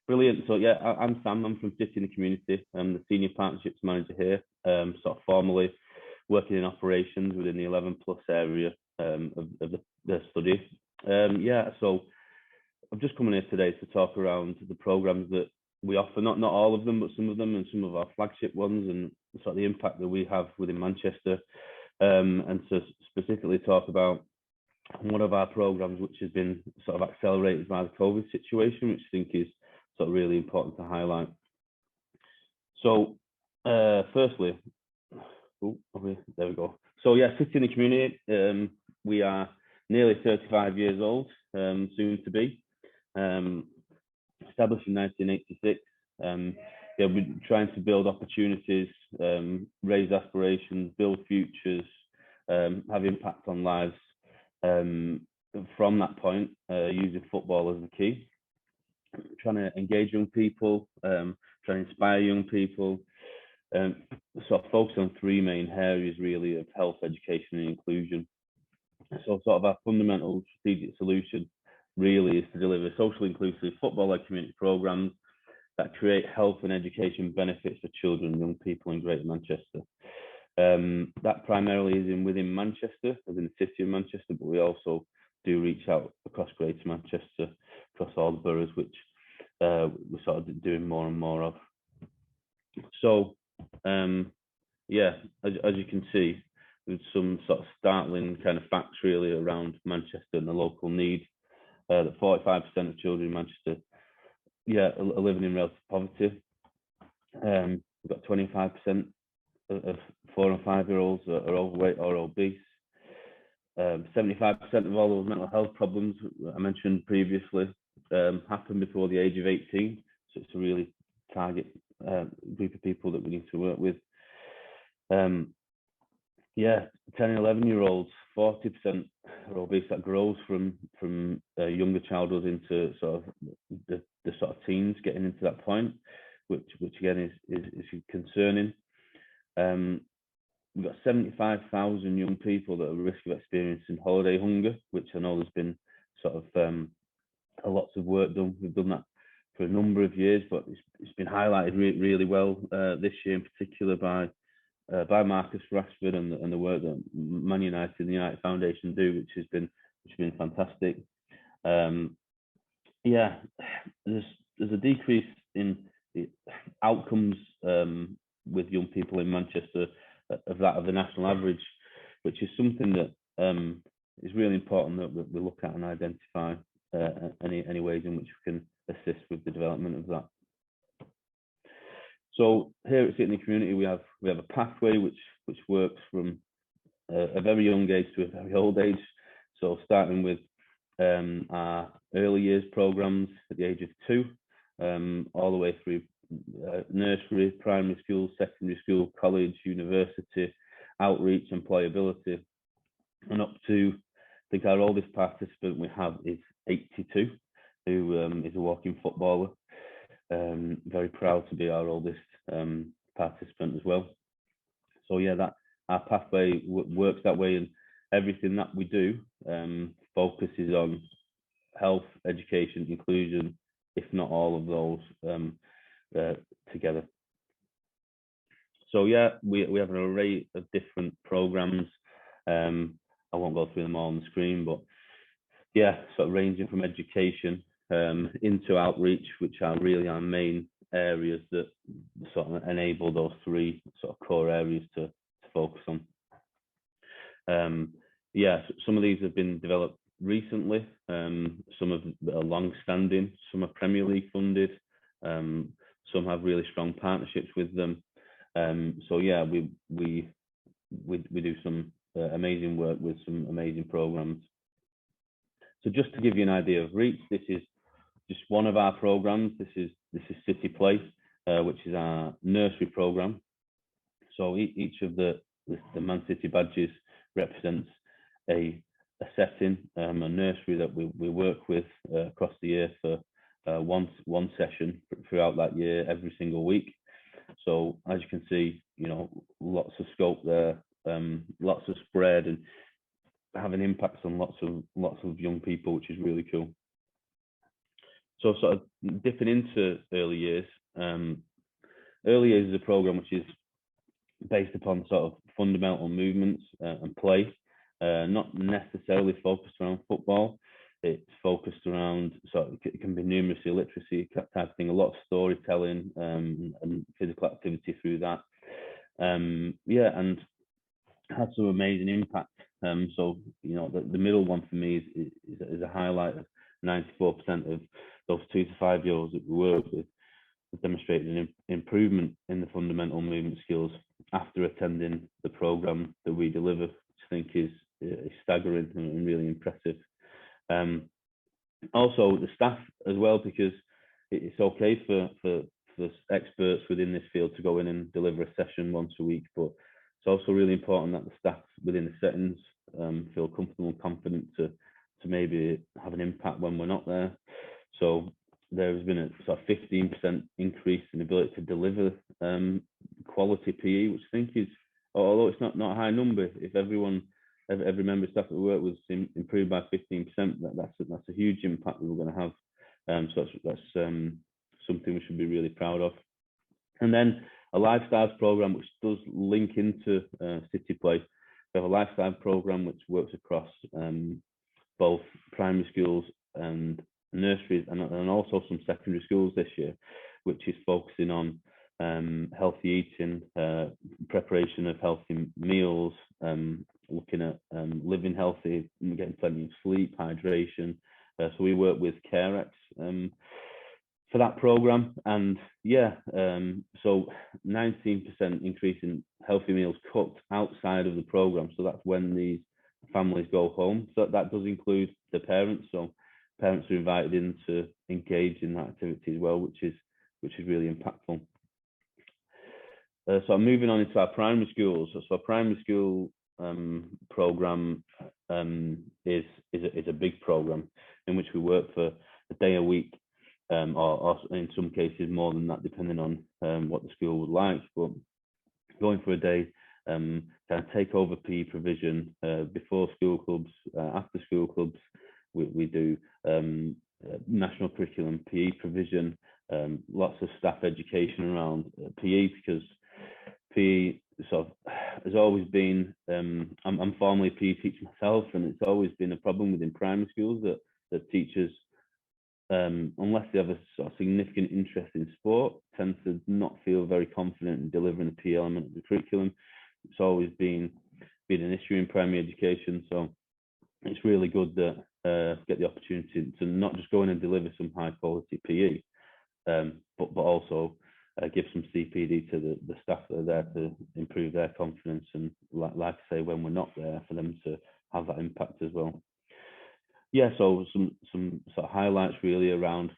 Brilliant. So yeah, I'm Sam. I'm from CITC in the Community. I'm the Senior Partnerships Manager here, sort of formally working in operations within the 11+ area of the study. Yeah, so I'm just coming here today to talk around the programs that we offer, not all of them, but some of them, and some of our flagship ones, and sort of the impact that we have within Manchester, and to specifically talk about one of our programs which has been sort of accelerated by the COVID situation, which I think is sort of really important to highlight. So firstly, there we go. So yeah, CITC in the Community, we are nearly 35 years old, soon to be. Established in 1986. Yeah, we're trying to build opportunities, raise aspirations, build futures, have impact on lives. From that point, using football as the key, trying to engage young people, trying to inspire young people, sort of focus on three main areas really of health, education, and inclusion. So sort of our fundamental strategic solution really is to deliver socially inclusive football-led community programs that create health and education benefits for children and young people in Greater Manchester. That primarily is within Manchester, as in the city of Manchester, but we also do reach out across Greater Manchester, across all the boroughs, which we're sort of doing more and more of. So, yeah, as you can see, there's some sort of startling kind of facts really around Manchester and the local need. That 45% of children in Manchester, are living in relative poverty. We've got 25% of 4 and 5-year-olds are overweight or obese. 75% of all those mental health problems I mentioned previously happen before the age of 18. So it's a really target group of people that we need to work with. 10 and 11-year-olds, 40% are obese. That grows from younger childhood into sort of the sort of teens getting into that point, which again is concerning. We've got 75,000 young people that are at risk of experiencing holiday hunger, which I know there's been sort of lots of work done. We've done that for a number of years, but it's been highlighted really well this year in particular by Marcus Rashford and the work that Man United and the United Foundation do, which has been fantastic. There's a decrease in the outcomes with young people in Manchester of that of the national average, which is something that is really important that we look at and identify any ways in which we can assist with the development of that. So here at CITC in the Community, we have a pathway which works from a very young age to a very old age. So starting with our early years programs at the age of 2, all the way through nursery, primary school, secondary school, college, university, outreach, employability, and up to, I think our oldest participant we have is 82, who is a walking footballer. Very proud to be our oldest participant as well. So yeah, that our pathway works that way, and everything that we do focuses on health, education, inclusion, if not all of those together. So yeah, we have an array of different programs. I won't go through them all on the screen, but yeah, sort of ranging from education into outreach, which are really our main areas that sort of enable those three sort of core areas to focus on. Some of these have been developed recently. Some are long-standing. Some are Premier League funded. Some have really strong partnerships with them. So yeah, we do some amazing work with some amazing programs. So just to give you an idea of reach, this is just one of our programs. This is City Play, which is our nursery program. So each of the Man City badges represents a setting, a nursery that we work with across the year for one session throughout that year, every single week. So as you can see, lots of scope there, lots of spread, and having impacts on lots of young people, which is really cool. So sort of dipping into early years. Early years is a program which is based upon sort of fundamental movements and play, not necessarily focused around football. It's focused around, so it can be numeracy, literacy type of thing, a lot of storytelling and physical activity through that. Yeah, and had some amazing impact. So, you know, the middle one for me is a highlight of 94% of those 2 to 5 year olds that we work with demonstrated an improvement in the fundamental movement skills after attending the program that we deliver, which I think is staggering and really impressive. Also the staff as well, because it's okay for experts within this field to go in and deliver a session once a week, but it's also really important that the staff within the settings feel comfortable and confident to maybe have an impact when we're not there. So there has been a sort of 15% increase in the ability to deliver quality PE, which I think is, although it's not a high number, if every member of staff that we work with improved by 15%, that's a huge impact that we're going to have. So that's something we should be really proud of. And then a lifestyles program, which does link into City Play. We have a lifestyle program which works across both primary schools and nurseries and also some secondary schools this year, which is focusing on healthy eating, preparation of healthy meals, looking at living healthy, getting plenty of sleep, hydration. So we work with CareX for that program, and yeah, so 19% increase in healthy meals cooked outside of the program. So that's when these families go home. So that does include the parents. So parents are invited in to engage in that activity as well, which is really impactful. So moving on into our primary schools. So our primary school program is a big program in which we work for a day a week, or in some cases more than that, depending on what the school would like. But going for a day, kind of take over PE provision before school clubs, after school clubs. We do national curriculum PE provision, lots of staff education around PE, because PE sort of has always been, I'm formerly a PE teacher myself, and it's always been a problem within primary schools that teachers, unless they have a sort of significant interest in sport, tend to not feel very confident in delivering the PE element of the curriculum. It's always been an issue in primary education, so it's really good that get the opportunity to not just go in and deliver some high quality PE, but also give some CPD to the staff that are there to improve their confidence, and like I say, when we're not there, for them to have that impact as well. Yeah, so some sort of highlights really around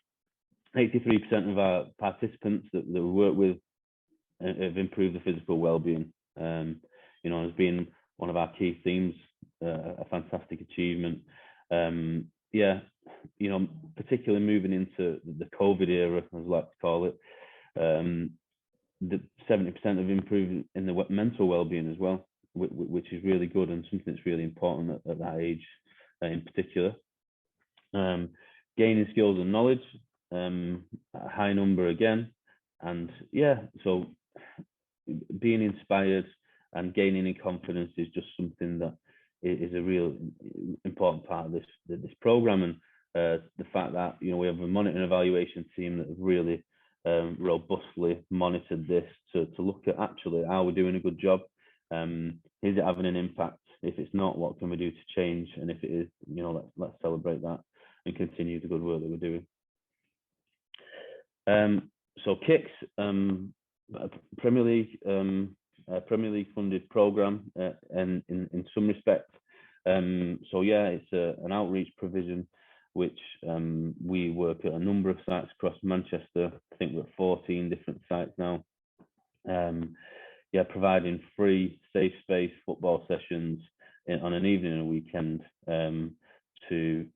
83% of our participants that we work with have improved the physical well-being. You know, has been one of our key themes, a fantastic achievement. Yeah, you know, particularly moving into the COVID era, as I like to call it, the 70% have improved in the mental well-being as well, which is really good and something that's really important at that age in particular. Gaining skills and knowledge, a high number again, and yeah, so being inspired and gaining in confidence is just something that is a real important part of this program. And the fact that, you know, we have a monitoring evaluation team that have really robustly monitored this to look at actually, are we doing a good job? Is it having an impact? If it's not, what can we do to change? And if it is, you know, let's celebrate that and continue the good work that we're doing. So Kicks, Premier League funded program, and in some respect, so yeah, it's an outreach provision which we work at a number of sites across Manchester. I think we're at 14 different sites now. Yeah, providing free safe space football sessions on an evening and a weekend to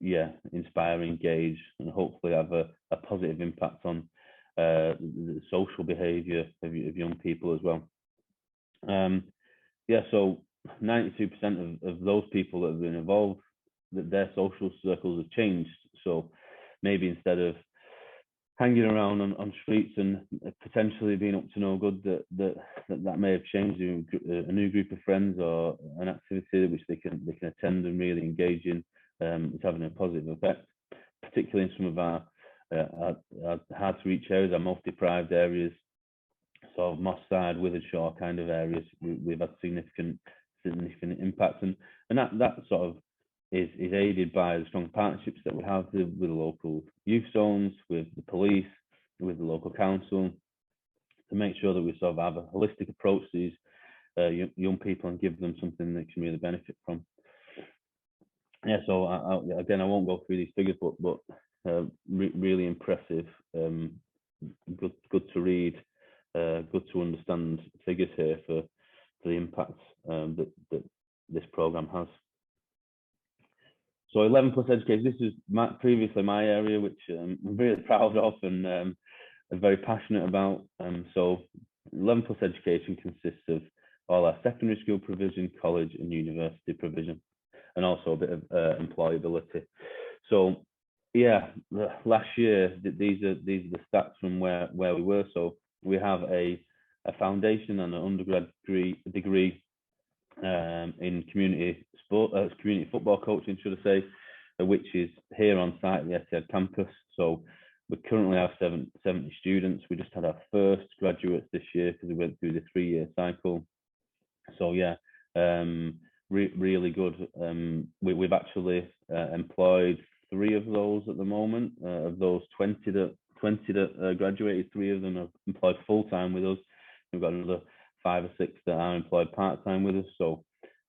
inspire, engage, and hopefully have a positive impact on the social behaviour of young people as well. Yeah, so 92% of those people that have been involved, that their social circles have changed. So maybe instead of hanging around on streets and potentially being up to no good, that may have changed a new group of friends or an activity which they can attend and really engage in. It's having a positive effect, particularly in some of our hard to reach areas, our most deprived areas, sort of Moss Side, Withershaw kind of areas. We've had significant impact, and that sort of is aided by the strong partnerships that we have with the local youth zones, with the police, with the local council, to make sure that we sort of have a holistic approach to these young people and give them something they can really benefit from. Yeah, so again, I won't go through these figures, but really impressive. Good to read, good to understand figures here for the impact that this program has. So 11 plus education, this is previously my area, which I'm really proud of and I'm very passionate about. So 11 plus education consists of all our secondary school provision, college and university provision, and also a bit of employability. So yeah, last year, these are the stats from where we were. So we have a foundation and an undergrad degree in community football coaching, should I say, which is here on site at the Etihad campus. So we currently have 70 students. We just had our first graduates this year because we went through the 3-year cycle. So yeah, really good. We've actually employed 3 of those at the moment. Of those 20 that graduated, 3 of them are employed full-time with us. We've got another 5 or 6 that are employed part-time with us. So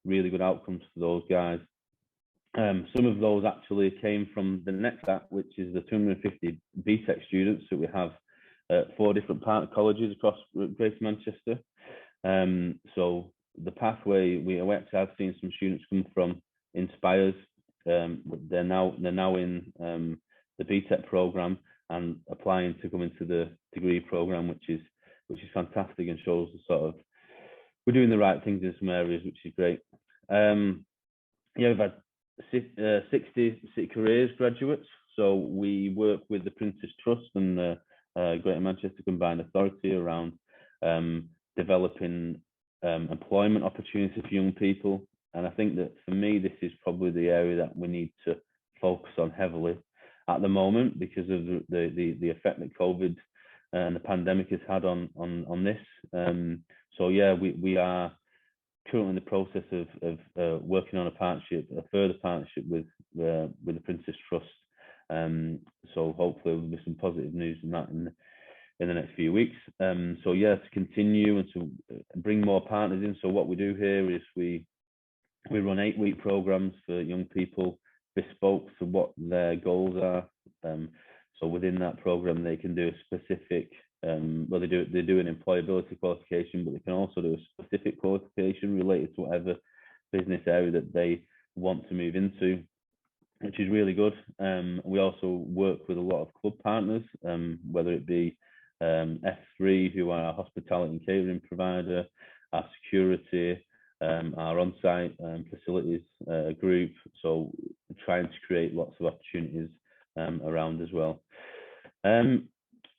really good outcomes for those guys. Some of those actually came from the next app, which is the 250 BTEC students that we have at 4 different partner colleges across Greater Manchester. So the pathway, we actually have seen some students come from Inspires. They're now in the BTEC program and applying to come into the degree program, which is fantastic and shows the sort of we're doing the right things in some areas, which is great. Yeah, we've had 60 City Careers graduates. So we work with the Prince's Trust and the Greater Manchester Combined Authority around developing employment opportunities for young people. And I think that for me, this is probably the area that we need to focus on heavily at the moment because of the effect that COVID and the pandemic has had on this. So yeah, we are currently in the process of working on a further partnership with the Prince's Trust. So hopefully there'll be some positive news in that in the next few weeks. So yeah, to continue and to bring more partners in. So what we do here is we run 8-week programs for young people, bespoke to what their goals are. So within that program, they can do a specific, well, they do an employability qualification, but they can also do a specific qualification related to whatever business area that they want to move into, which is really good. We also work with a lot of club partners, whether it be F3, who are our hospitality and catering provider, our security, our on-site facilities group. So trying to create lots of opportunities around as well.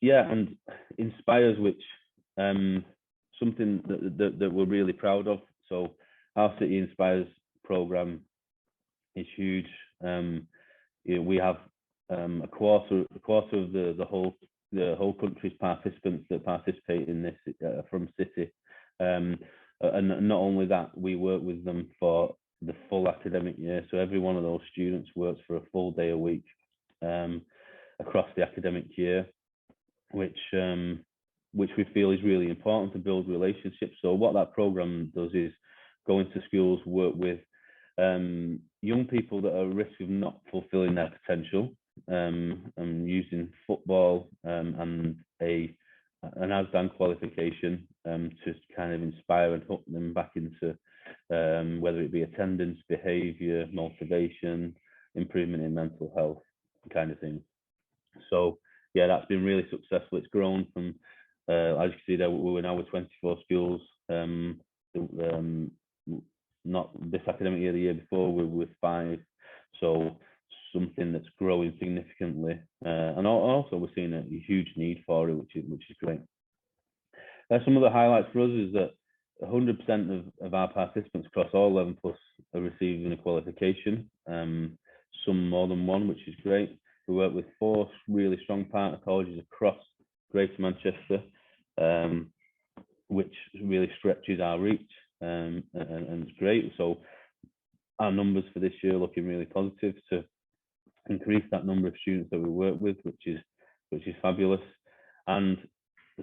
Yeah, and Inspires, which something that we're really proud of. So our City Inspires program is huge. We have a quarter of the whole country's participants that participate in this from City. And not only that, we work with them for the full academic year. So every one of those students works for a full day a week across the academic year, which we feel is really important to build relationships. So what that program does is go into schools, work with young people that are at risk of not fulfilling their potential, and using football and an ASDAN qualification to kind of inspire and hook them back into whether it be attendance, behaviour, motivation, improvement in mental health, kind of thing. So yeah, that's been really successful. It's grown from, as you can see there, we're now with 24 schools. Not this academic year, the year before we were with 5. So something that's growing significantly, and also we're seeing a huge need for it, which is great. Some of the highlights for us is that 100% of our participants across all 11 plus are receiving a qualification, some more than one, which is great. We work with 4 really strong partner colleges across Greater Manchester, which really stretches our reach, and it's great. So our numbers for this year are looking really positive to increase that number of students that we work with, which is fabulous. And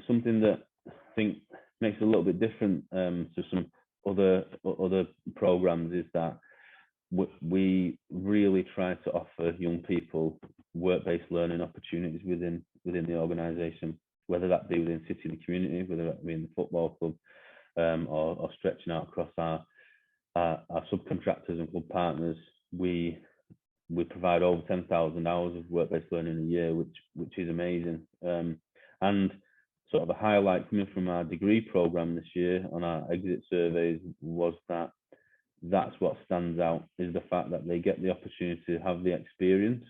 something that I think makes it a little bit different to some other programs is that we really try to offer young people work-based learning opportunities within the organisation, whether that be within City and the community, whether that be in the football club, or stretching out across our subcontractors and club partners. We provide over 10,000 hours of work-based learning a year, which is amazing. And sort of a highlight coming from our degree program this year on our exit surveys was that's what stands out, is the fact that they get the opportunity to have the experience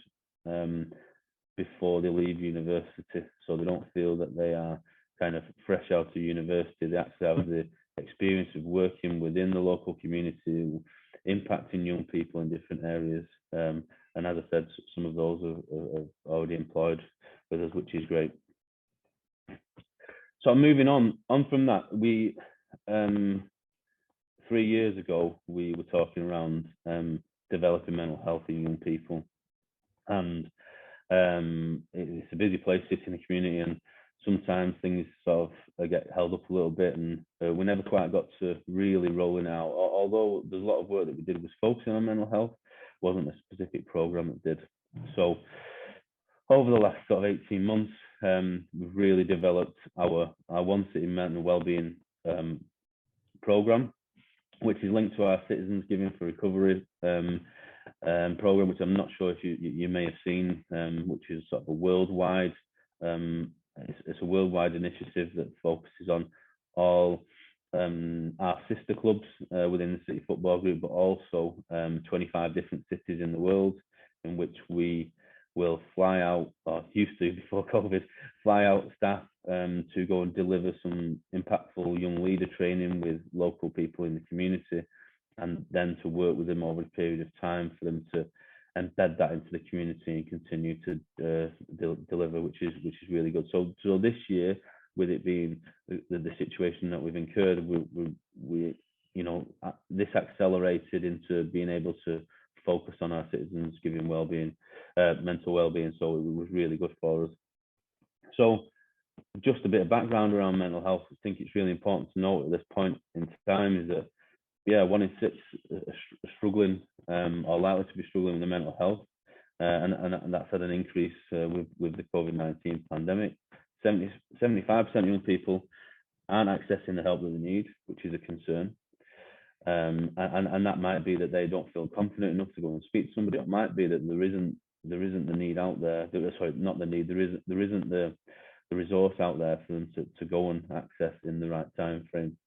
before they leave university, so they don't feel that they are kind of fresh out of university. They actually have the experience of working within the local community, impacting young people in different areas. And as I said, some of those are already employed with us, which is great. So moving on from that, we 3 years ago we were talking around developing mental health in young people, and it's a busy place, sitting in the community, and sometimes things sort of get held up a little bit, and we never quite got to really rolling out. Although there's a lot of work that we did was focusing on mental health, wasn't a specific program that did. So over the last sort of 18 months, we've really developed our One City mental wellbeing program, which is linked to our Citizens Giving for Recovery program, which I'm not sure if you may have seen, which is sort of a worldwide. It's a worldwide initiative that focuses on all our sister clubs within the City Football Group, but also 25 different cities in the world, in which we will fly out, or used to before COVID, fly out staff to go and deliver some impactful young leader training with local people in the community, and then to work with them over a period of time for them to embed that into the community and continue to deliver, which is really good. So this year, with it being the situation that we've incurred, we this accelerated into being able to focus on our citizens giving wellbeing, mental wellbeing. So it was really good for us. So just a bit of background around mental health. I think it's really important to note at this point in time is that 1 in 6 are struggling or likely to be struggling with the mental health, and that's had an increase with the COVID-19 pandemic. 75% of young people aren't accessing the help that they need, which is a concern. And that might be that they don't feel confident enough to go and speak to somebody. It might be that there isn't the need out there. Sorry, not the need. There isn't the resource out there for them to go and access in the right time frame.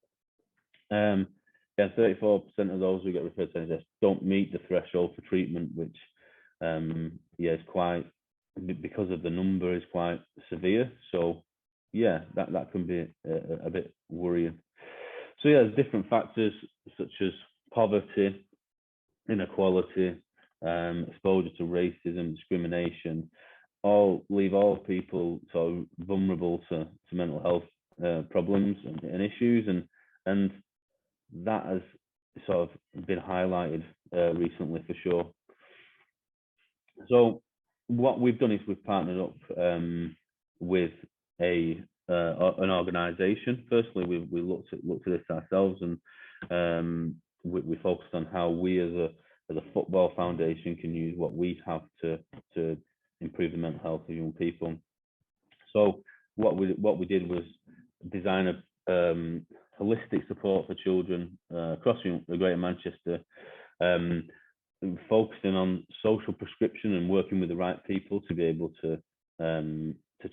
34% of those who get referred to NHS don't meet the threshold for treatment, which is quite, because of the number, is quite severe. So that can be a bit worrying. So there's different factors such as poverty, inequality, exposure to racism, discrimination, all leave all people sort of vulnerable to mental health problems and issues, and that has sort of been highlighted recently for sure. So what we've done is we've partnered up with an organisation. Firstly, we looked at this ourselves, and we focused on how we as a football foundation can use what we have to improve the mental health of young people. So what we did was design a holistic support for children across the Greater Manchester, focusing on social prescription and working with the right people to be able to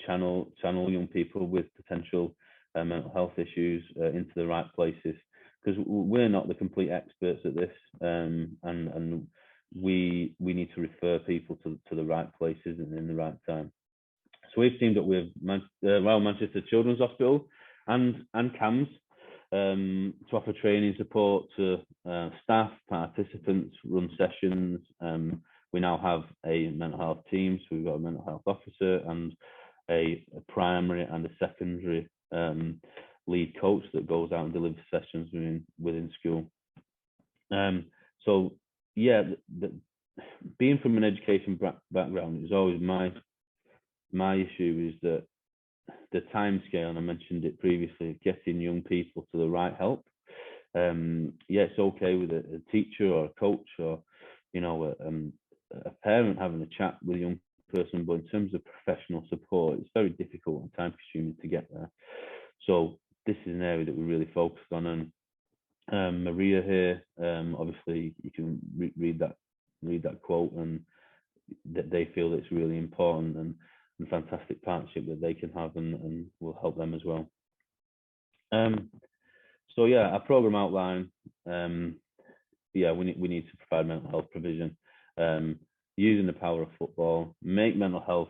channel young people with potential mental health issues into the right places, because we're not the complete experts at this, and we need to refer people to the right places and in the right time. So we've teamed up with Manchester Children's Hospital and CAMS to offer training support to staff, participants, run sessions. We now have a mental health team, so we've got a mental health officer and a primary and a secondary lead coach that goes out and delivers sessions within school. So yeah, being from an education background is always my issue, is that the time scale, and I mentioned it previously, getting young people to the right help. Yeah, it's okay with a teacher or a coach or, you know, a parent having a chat with a young person, but in terms of professional support, it's very difficult and time consuming to get there. So this is an area that we really focused on. And Maria here, obviously you can read that quote, and that they feel it's really important and fantastic partnership that they can have, and will help them as well. So yeah, our program outline, yeah, we need to provide mental health provision, using the power of football, make mental health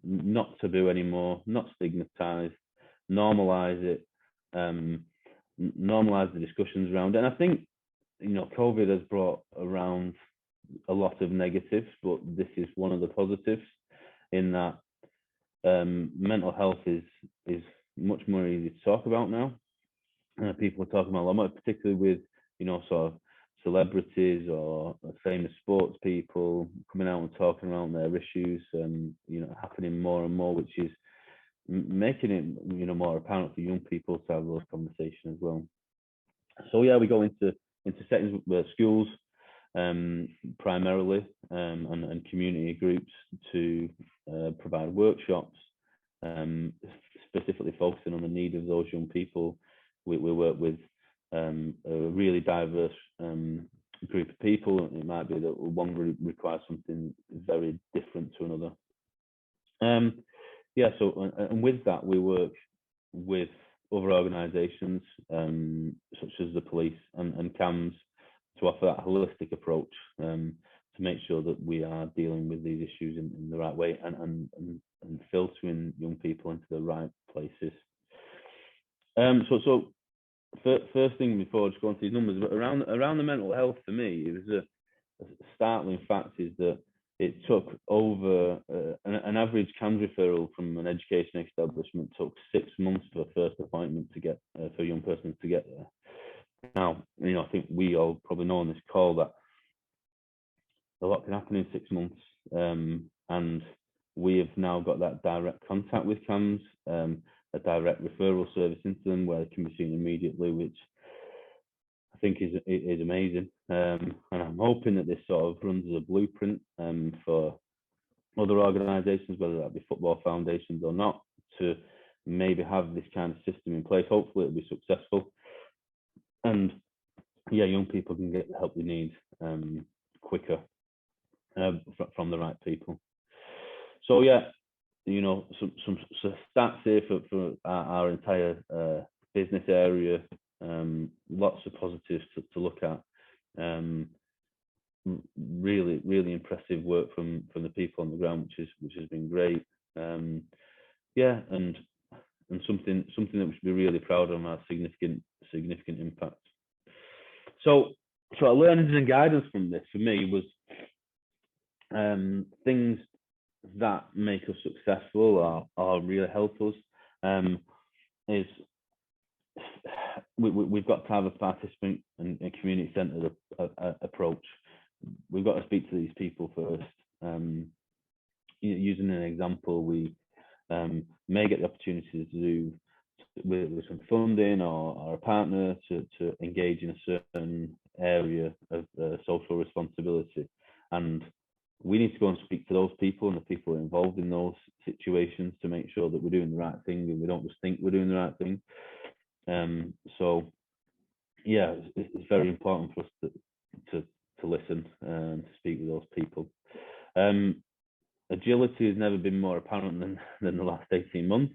not taboo anymore, not stigmatized, normalize it, normalize the discussions around it. And I think, you know, COVID has brought around a lot of negatives, but this is one of the positives, in that mental health is much more easy to talk about now. People are talking about a lot more, particularly with, you know, sort of celebrities or famous sports people coming out and talking around their issues, and, you know, happening more and more, which is making it, you know, more apparent for young people to have those conversations as well. So yeah, we go into settings where schools, primarily, and community groups to provide workshops, specifically focusing on the need of those young people. We work with a really diverse group of people. It might be that one group requires something very different to another. Yeah, so and with that, we work with other organisations, such as the police and CAMS, to offer that holistic approach, to make sure that we are dealing with these issues in the right way, and filtering young people into the right places. So first thing, before I just go on to these numbers, but around the mental health, for me, it was a startling fact, is that it took over an average CAMS referral from an education establishment took 6 months for a first appointment to get for a young person to get there. Now, you know, I think we all probably know on this call that a lot can happen in 6 months, and we have now got that direct contact with CAMS, a direct referral service into them where they can be seen immediately, which I think is amazing. And I'm hoping that this sort of runs as a blueprint for other organisations, whether that be football foundations or not, to maybe have this kind of system in place. Hopefully it'll be successful, and yeah, young people can get the help they need quicker from the right people. So yeah, you know, some stats here for our entire business area. Lots of positives to look at. Really impressive work from the people on the ground, which has been great. Yeah, and something that we should be really proud of, our significant impact. So our learnings and guidance from this, for me, was things that make us successful or really help us, is we've got to have a participant and a community-centered approach. We've got to speak to these people first. Using an example, we may get the opportunity to do with some funding or a partner to engage in a certain area of social responsibility, and we need to go and speak to those people and the people involved in those situations to make sure that we're doing the right thing and we don't just think we're doing the right thing. So yeah, it's very important for us to listen and to speak with those people. Agility has never been more apparent than the last 18 months.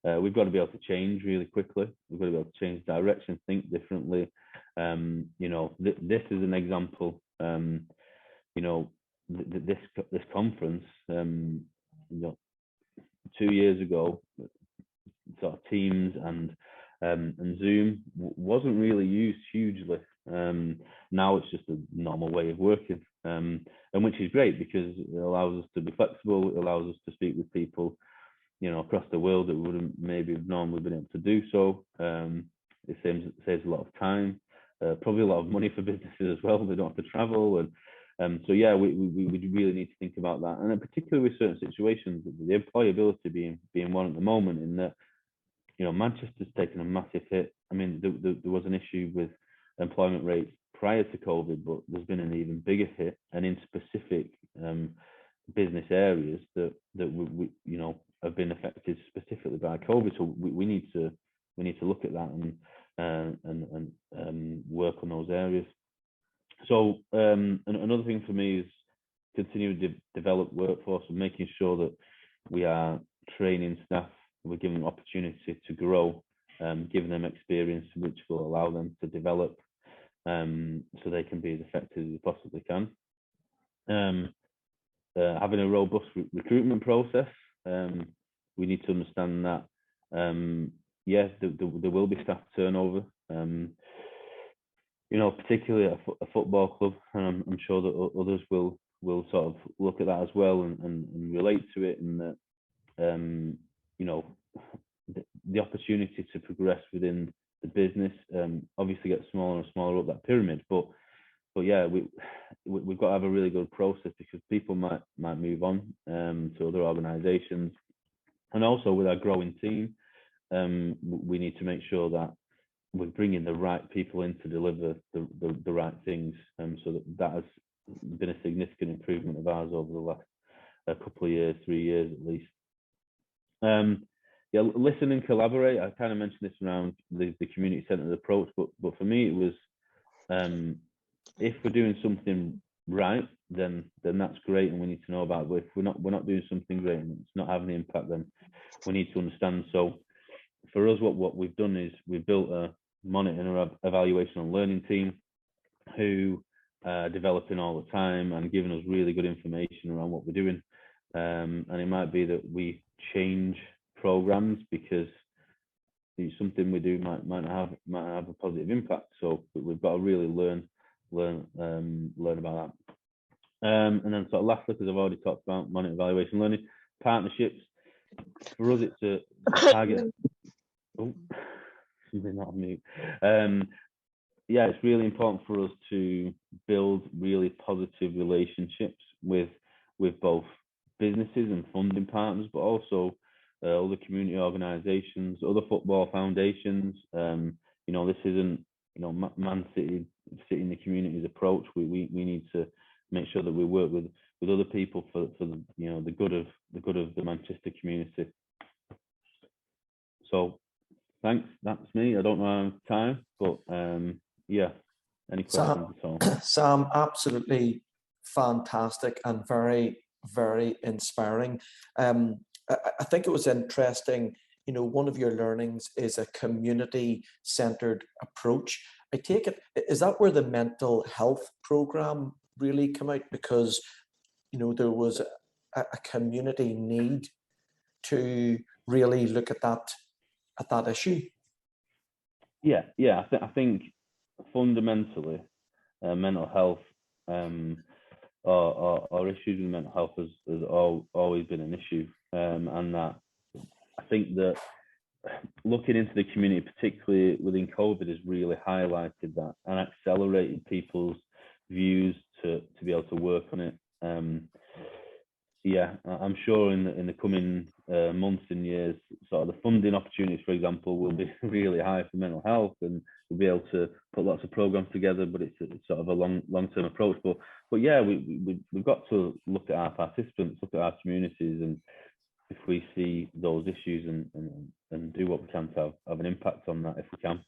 We've got to be able to change really quickly. We've got to be able to change direction, think differently. You know, this is an example. you know, this conference, you know, 2 years ago, sort of Teams and Zoom wasn't really used hugely. Now it's just a normal way of working, and which is great because it allows us to be flexible. It allows us to speak with people, you know, across the world that wouldn't maybe have normally been able to do so. It saves a lot of time, probably a lot of money for businesses as well. They don't have to travel, and so yeah, we really need to think about that, and particularly with certain situations, the employability being one at the moment, in that, you know, Manchester's taken a massive hit. I mean, there was an issue with employment rates prior to COVID, but there's been an even bigger hit, and in specific business areas that we you know, have been affected specifically by COVID. So we need to look at that and work on those areas. So another thing for me is continue to develop workforce and making sure that we are training staff, we're giving them opportunity to grow, giving them experience which will allow them to develop, so they can be as effective as they possibly can. Having a robust recruitment process, we need to understand that yes, there will be staff turnover, you know, particularly at a football club, and I'm sure that others will sort of look at that as well and relate to it, and that you know, the opportunity to progress within the business obviously gets smaller and smaller up that pyramid, but yeah, we've got to have a really good process, because people might move on to other organizations, and also with our growing team, we need to make sure that we're bringing the right people in to deliver the right things, so that has been a significant improvement of ours over the last couple of years, 3 years at least. Yeah, listen and collaborate. I kind of mentioned this around the community centered approach, but for me it was, if we're doing something right, then that's great, and we need to know about it. But if we're not doing something great and it's not having an impact, then we need to understand. So for us, what we've done is we've built a monitor, evaluation and learning team who are developing all the time and giving us really good information around what we're doing. And it might be that we change programs because something we do might have a positive impact. So we've got to really learn about that. And then sort of lastly, because I've already talked about monitor, evaluation, learning, partnerships. For us, it's a target. Oh, something not on mute. Yeah, it's really important for us to build really positive relationships with both businesses and funding partners, but also other community organisations, other football foundations. You know, this isn't, you know, Man City in the community's approach. We need to make sure that we work with other people for the, you know, the good of the Manchester community. So thanks, that's me. I don't know how time, but yeah, any questions at all? Sam, absolutely fantastic and very, very inspiring. I think it was interesting, you know, one of your learnings is a community-centered approach. I take it, is that where the mental health program really came out? Because, you know, there was a community need to really look at that issue. Yeah, I think fundamentally, mental health or issues with mental health has always been an issue, and that I think that looking into the community, particularly within COVID, has really highlighted that and accelerated people's views to be able to work on it. Yeah, I'm sure in the coming months and years, sort of the funding opportunities, for example, will be really high for mental health, and we'll be able to put lots of programs together. But it's sort of a long-term approach. But yeah, we've got to look at our participants, look at our communities, and if we see those issues and do what we can to have an impact on that if we can.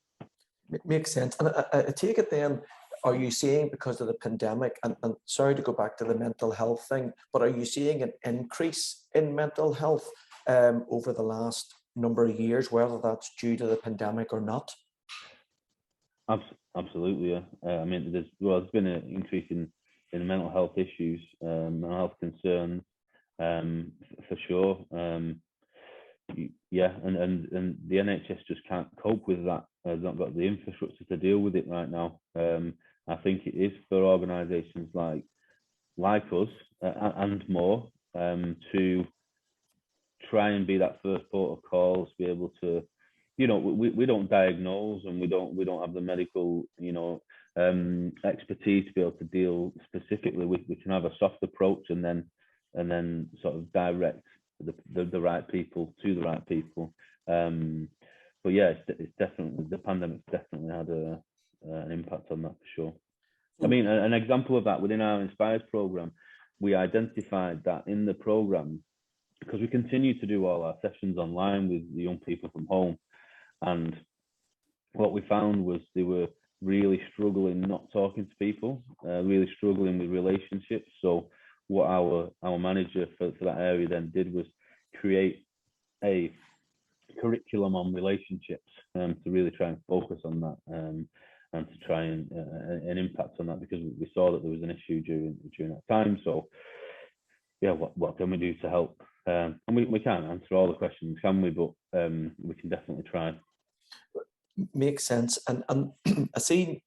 It makes sense. And I take it then, are you seeing, because of the pandemic, and sorry to go back to the mental health thing, but are you seeing an increase in mental health over the last number of years, whether that's due to the pandemic or not? Absolutely, yeah. I mean, there's been an increase in in mental health issues, mental health concerns, for sure. Yeah, and the NHS just can't cope with that. They've not got the infrastructure to deal with it right now. I think it is for organisations like us and more to try and be that first port of call, to be able to, you know, we don't diagnose, and we don't have the medical, you know, expertise to be able to deal specifically. We can have a soft approach and then sort of direct the right people to the right people. But yeah, it's definitely, the pandemic's definitely had an impact on that for sure. I mean, an example of that within our Inspires program, we identified that in the program, because we continue to do all our sessions online with the young people from home, and what we found was they were really struggling not talking to people, really struggling with relationships. So what our manager for that area then did was create a curriculum on relationships, to really try and focus on that, and to try and an impact on that, because we saw that there was an issue during that time. So yeah, what can we do to help? And we can't answer all the questions, can we? But we can definitely try. Makes sense. And I think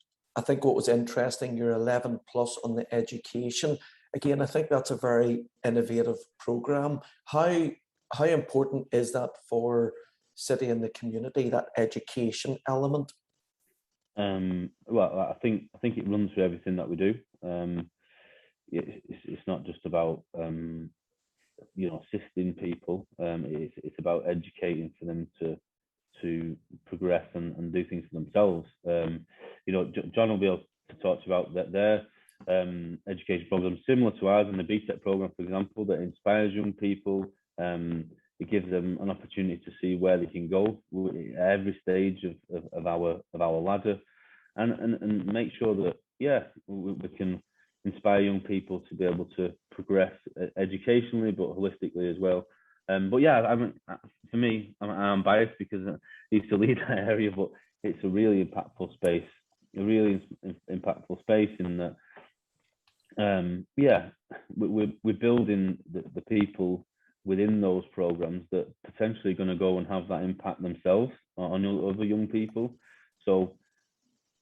what was interesting, you're 11 plus on the education. Again, I think that's a very innovative program. How important is that for City and the community, that education element? Well, I think it runs through everything that we do. It's not just about you know, assisting people. It's about educating for them to progress and do things for themselves. You know, John will be able to talk to you about that their education program, similar to ours in the BTEC program, for example, that inspires young people. It gives them an opportunity to see where they can go at every stage of our ladder, and make sure that, yeah, we can inspire young people to be able to progress educationally, but holistically as well. But yeah, for me, I'm biased because I used to lead that area, but it's a really impactful space, in that, yeah, we're building the people within those programs that potentially going to go and have that impact themselves on other young people. So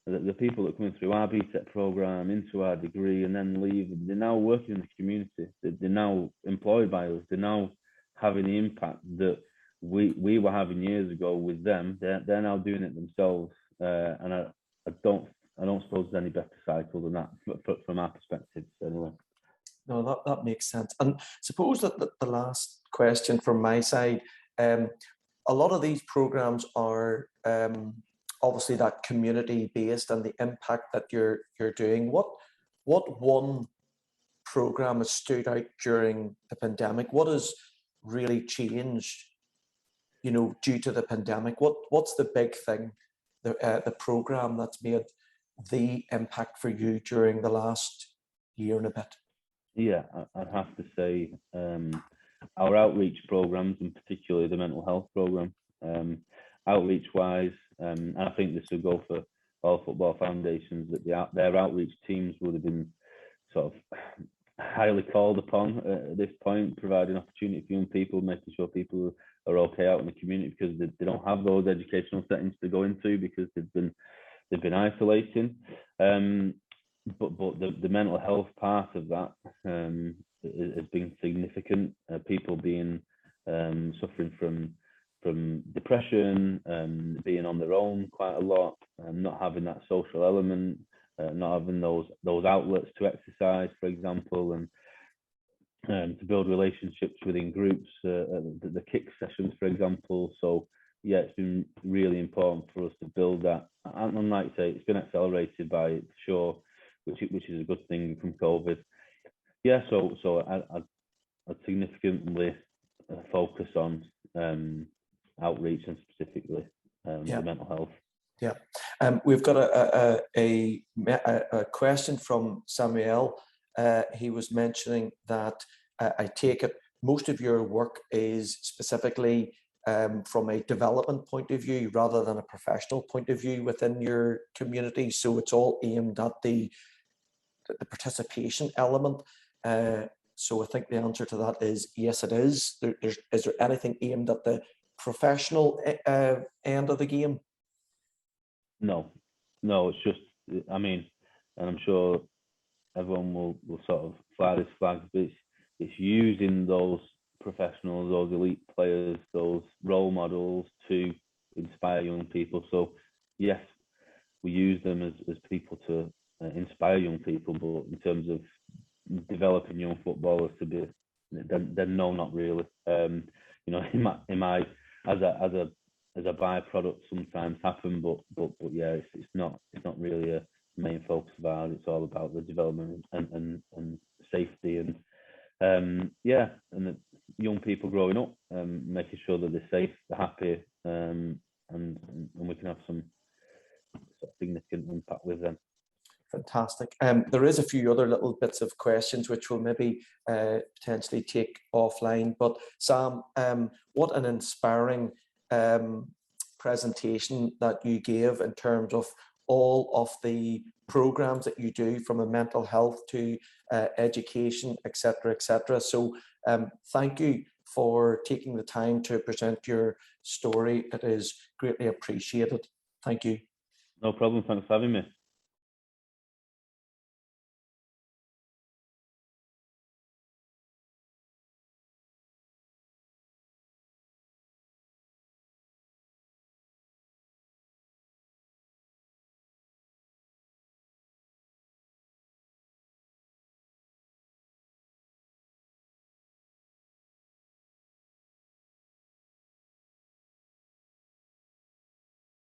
the people that come through our BTEC program into our degree and then leave, they're now working in the community. They're now employed by us. They're now having the impact that we were having years ago with them. They're now doing it themselves. And I don't suppose there's any better cycle than that from our perspective, anyway. No, that makes sense. And suppose that the last question from my side, a lot of these programs are obviously that community based and the impact that you're doing. What one program has stood out during the pandemic? What has really changed, you know, due to the pandemic? What's the big thing, the program that's made the impact for you during the last year and a bit? Yeah, I'd have to say our outreach programs, and particularly the mental health program, outreach-wise, and I think this will go for all football foundations, that their outreach teams would have been sort of highly called upon at this point, providing opportunity for young people, making sure people are okay out in the community, because they don't have those educational settings to go into because they've been isolating. But the mental health part of that has been significant. People being suffering from depression, being on their own quite a lot, not having that social element, not having those outlets to exercise, for example, and to build relationships within groups, the kick sessions, for example. So yeah, it's been really important for us to build that. And like I say, it's been accelerated by it, for sure, which is a good thing from COVID. Yeah, so I'd significantly focus on outreach and specifically the mental health. Yeah, we've got a question from Samuel. He was mentioning that I take it most of your work is specifically from a development point of view rather than a professional point of view within your community. So it's all aimed at the the participation element. So I think the answer to that is yes, it is. Is there anything aimed at the professional end of the game? No, it's just, I mean, and I'm sure everyone will sort of fly this flag, but it's using those professionals, those elite players, those role models to inspire young people. So yes, we use them as people to inspire young people, but in terms of developing young footballers to be, then no, not really. You know, it might as a byproduct sometimes happen, but yeah, it's not really a main focus of ours. It's all about the development and safety and yeah, and the young people growing up, making sure that they're safe, they're happy, and we can have some sort of significant impact with them. Fantastic. There is a few other little bits of questions which we'll maybe potentially take offline. But Sam, what an inspiring presentation that you gave in terms of all of the programs that you do, from a mental health to education, etc., etc. So thank you for taking the time to present your story. It is greatly appreciated. Thank you. No problem. Thanks for having me.